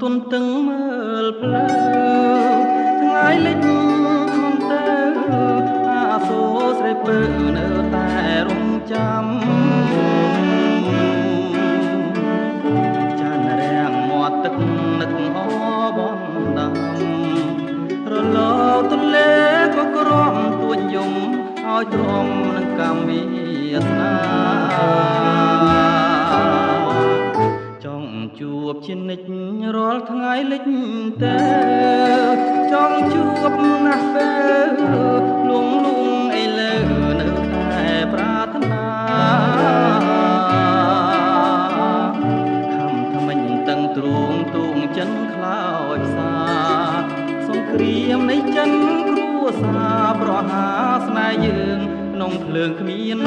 គុណទឹងមើលផ្លូវថ្ងៃលិចខំទៅអាសូរស្រីពើនៅតែរងចាំចានរាំងមាត់ទឹកនឹកអបងដាំរលកទន្លេក៏ក្រំទួញយំឲ្យទ្រាំនឹងកម្មវាសនាចង់ជួបជានិច្ចរាល់ថ្ងៃលិចទៅចង់ជួបណាស់ទៅលងលងអីលើនៅតែប្រាថ្នាខំថ្មិញតឹងទ្រូងទូងចិនខ្លោចផ្សាសង្គ្រាមនៃចិនគ្រួសារប្រហាស្នេហ៍យើងក្នុងភ្លើងគ្មាន